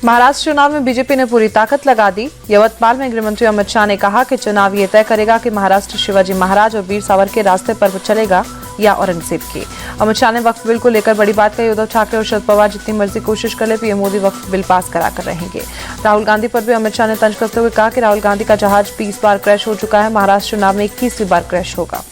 महाराष्ट्र चुनाव में बीजेपी ने पूरी ताकत लगा दी। यवतमाल में गृहमंत्री अमित शाह ने कहा कि चुनाव ये तय करेगा कि महाराष्ट्र शिवाजी महाराज और वीर सावरकर के रास्ते पर चलेगा या औरंगजेब के। अमित शाह ने वक्फ बिल को लेकर बड़ी बात कही। उद्धव ठाकरे और शरद पवार जितनी मर्जी कोशिश कर ले, पीएम मोदी वक्फ बिल पास कराकर रहेंगे। राहुल गांधी पर भी अमित शाह ने तंज कसते हुए कहा कि राहुल गांधी का जहाज 20 बार क्रैश हो चुका है, महाराष्ट्र चुनाव में 21वीं बार क्रैश होगा।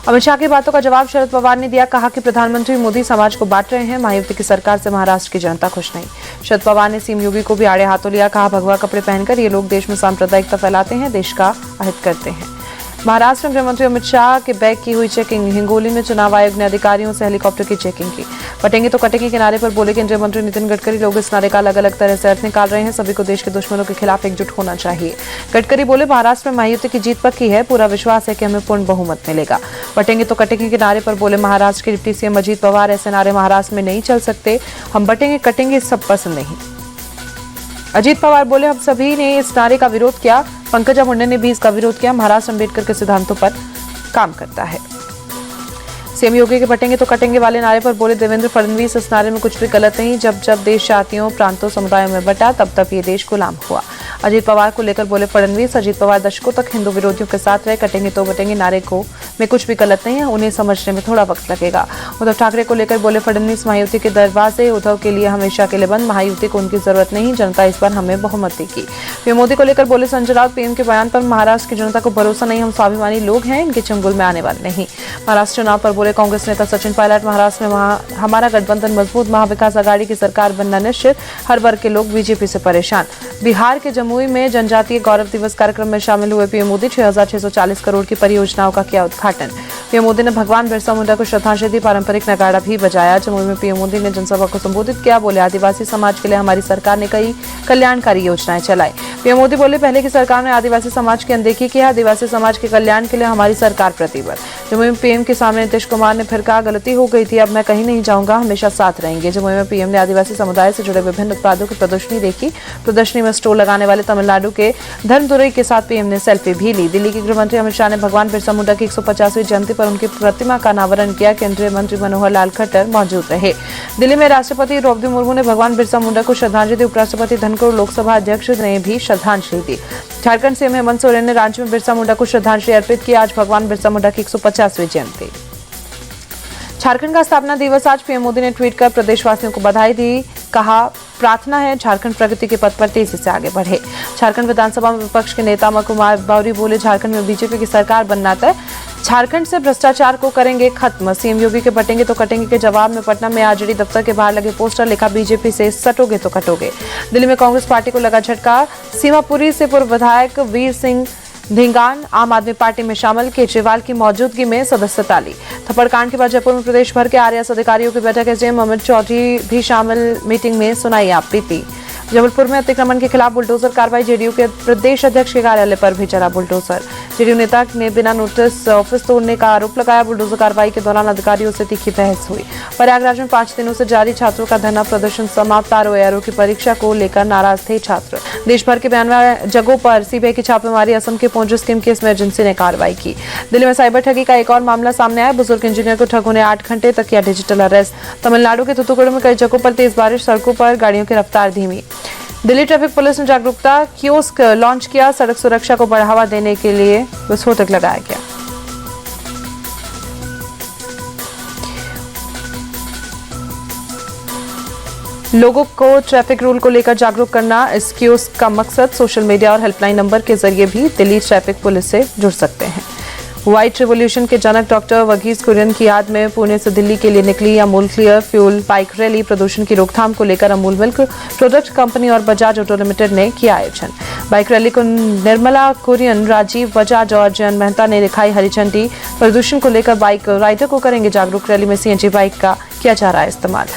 अमित शाह की बातों का जवाब शरद पवार ने दिया। कहा कि प्रधानमंत्री मोदी समाज को बांट रहे हैं, महायुति की सरकार से महाराष्ट्र की जनता खुश नहीं। शरद पवार ने सीएम योगी को भी आड़े हाथों लिया। कहा भगवा कपड़े पहनकर ये लोग देश में सांप्रदायिकता फैलाते हैं, देश का अहित करते हैं। महाराष्ट्र में गृहमंत्री अमित शाह के बैग की हुई चेकिंग। हिंगोली में चुनाव आयोग ने अधिकारियों से हेलीकॉप्टर की चेकिंग की। पटेंगे तो कटेंगे के नारे पर बोले केंद्रीय मंत्री नितिन गडकरी, लोग इस नारे का अलग अलग तरह से अर्थ निकाल रहे हैं, सभी को देश के दुश्मनों के खिलाफ एकजुट होना चाहिए। गडकरी बोले महाराष्ट्र में महायुति की जीत पक्की है, पूरा विश्वास है कि हमें पूर्ण बहुमत मिलेगा। पटेंगे तो कटेंगे के नारे पर बोले महाराष्ट्र के डिप्टी सीएम अजीत पवार, ऐसे नारे महाराष्ट्र में नहीं चल सकते, हम बटेंगे कटेंगे सब पसंद नहीं। अजीत पवार बोले हम सभी ने इस नारे का विरोध किया, पंकजा मुंडे ने भी इसका विरोध किया। महाराष्ट्र अम्बेडकर के सिद्धांतों पर काम करता है। सीएम योगी के बटेंगे तो कटेंगे वाले नारे पर बोले देवेंद्र फडणवीस, इस नारे में कुछ भी गलत नहीं। जब जब देश जातियों प्रांतों समुदायों में बटा, तब तब ये देश गुलाम हुआ। अजीत पवार को लेकर बोले फडणवीस, अजीत पवार दशकों तक हिंदू विरोधियों के साथ रहे, कटेंगे तो बटेंगे नारे को में कुछ भी गलत नहीं है, उन्हें समझने में थोड़ा वक्त लगेगा। उद्धव ठाकरे को लेकर बोले फडणवीस, महायुति के दरवाजे उद्धव के लिए हमेशा के लिए बंद, महायुति को उनकी जरूरत नहीं, जनता इस बार हमें बहुमत देगी। पीएम मोदी को लेकर बोले संजय राउत, पीएम के बयान पर महाराष्ट्र की जनता को भरोसा नहीं, हम स्वाभिमानी लोग हैं, इनके चंगुल में आने वाले नहीं। महाराष्ट्र चुनाव पर बोले कांग्रेस नेता सचिन पायलट, महाराष्ट्र में हमारा गठबंधन मजबूत, महाविकास आघाड़ी की सरकार बनना निश्चित, हर वर्ग के लोग बीजेपी से परेशान। बिहार के जमुई में जनजातीय गौरव दिवस कार्यक्रम में शामिल हुए पीएम मोदी, 6640 करोड़ की परियोजनाओं का किया उद्घाटन। पीएम मोदी ने भगवान बिरसा मुंडा को श्रद्धांजलि दी, पारंपरिक नगाड़ा भी बजाया। जमुई में पीएम मोदी ने जनसभा को संबोधित किया। बोले आदिवासी समाज के लिए हमारी सरकार ने कई कल्याणकारी योजनाएं चलाई। पीएम मोदी बोले पहले की सरकार ने आदिवासी समाज की अनदेखी की, आदिवासी समाज के कल्याण के लिए हमारी सरकार प्रतिबद्ध। जमुई में पीएम के सामने नीतीश कुमार ने फिर कहा गलती हो गई थी, अब मैं कहीं नहीं जाऊंगा, हमेशा साथ रहेंगे। जमुई में पीएम ने आदिवासी समुदाय से जुड़े विभिन्न उत्पादों की प्रदर्शनी देखी। प्रदर्शनी में स्टॉल लगाने वाले तमिलनाडु के धर्मदुरई के साथ पीएम ने सेल्फी भी ली। दिल्ली के गृहमंत्री अमित शाह ने भगवान बिरसा मुंडा की 150वीं जयंती पर उनकी प्रतिमा का अनावरण किया। केंद्रीय मंत्री मनोहर लाल खट्टर मौजूद रहे। दिल्ली में राष्ट्रपति द्रौपदी मुर्मू ने भगवान बिरसा मुंडा को श्रद्धांजलि दी। उपराष्ट्रपति धनखड़, लोकसभा अध्यक्ष ने भी श्रद्धांजलि दी। झारखंड सीएम हेमंत सोरेन ने रांची में बिरसा मुंडा को श्रद्धांजलि अर्पित की। आज भगवान बिरसा मुंडा की 150वीं जयंती। झारखंड का स्थापना दिवस आज। पीएम मोदी ने ट्वीट कर प्रदेशवासियों को बधाई दी। कहा प्रार्थना है झारखंड प्रगति के पथ पर तेजी से आगे बढ़े। झारखंड विधानसभा में विपक्ष के नेता अमर कुमार बावरी बोले झारखंड में बीजेपी की सरकार बनना तय, झारखंड से भ्रष्टाचार को करेंगे खत्म। सीएम योगी के बटेंगे तो कटेंगे के जवाब में पटना में आरजेडी दफ्तर के बाहर लगे पोस्टर, लिखा बीजेपी से सटोगे तो कटोगे। दिल्ली में कांग्रेस पार्टी को लगा झटका। सीमापुरी से पूर्व विधायक वीर सिंह धिंगान आम आदमी पार्टी में शामिल, केजरीवाल की मौजूदगी में सदस्यता ली। थप्पड़कांड के बाद जयपुर में प्रदेश भर के आरएएस अधिकारियों की बैठक, एसडीएम अमित चौधरी भी शामिल, मीटिंग में सुनाई आपत्ति। जबलपुर में अतिक्रमण के खिलाफ बुलडोजर कार्रवाई, जेडीयू के प्रदेश अध्यक्ष के कार्यालय पर भी चला बुलडोजर। जेडीयू नेता ने बिना नोटिस ऑफिस तोड़ने का आरोप लगाया। बुलडोजर कार्रवाई के दौरान अधिकारियों से तीखी बहस हुई। प्रयागराज में 5 दिनों से जारी छात्रों का धरना प्रदर्शन समाप्त। आरओ की परीक्षा को लेकर नाराज थे छात्र। देश भर के 92 जगहों पर सीबीआई की छापेमारी। असम के पोंजी स्कीम केस में एजेंसी ने कार्रवाई की। दिल्ली में साइबर ठगी का एक और मामला सामने आया। बुजुर्ग इंजीनियर को ठगों ने 8 घंटे तक किया डिजिटल अरेस्ट। तमिलनाडु के थूथुकुडी में कई जगहों पर तेज बारिश, सड़कों पर गाड़ियों की रफ्तार धीमी। दिल्ली ट्रैफिक पुलिस ने जागरूकता कियोस्क लॉन्च किया। सड़क सुरक्षा को बढ़ावा देने के लिए विस्फोटक लगाया गया। लोगों को ट्रैफिक रूल को लेकर जागरूक करना इस कियोस्क का मकसद। सोशल मीडिया और हेल्पलाइन नंबर के जरिए भी दिल्ली ट्रैफिक पुलिस से जुड़ सकते हैं। व्हाइट रिवॉल्यूशन के जनक डॉक्टर वर्गीस कुरियन की याद में पुणे से दिल्ली के लिए निकली Amul clear fuel bike rally. प्रदूषण की रोकथाम को लेकर अमूल मिल्क प्रोडक्ट कंपनी और बजाज ऑटो लिमिटेड ने किया आयोजन। बाइक रैली को निर्मला कुरियन, राजीव बजाज और जयन मेहता ने दिखाई हरी झंडी। प्रदूषण को लेकर बाइक राइडर को करेंगे जागरूक। रैली में सीएनजी बाइक का किया जा रहा है इस्तेमाल।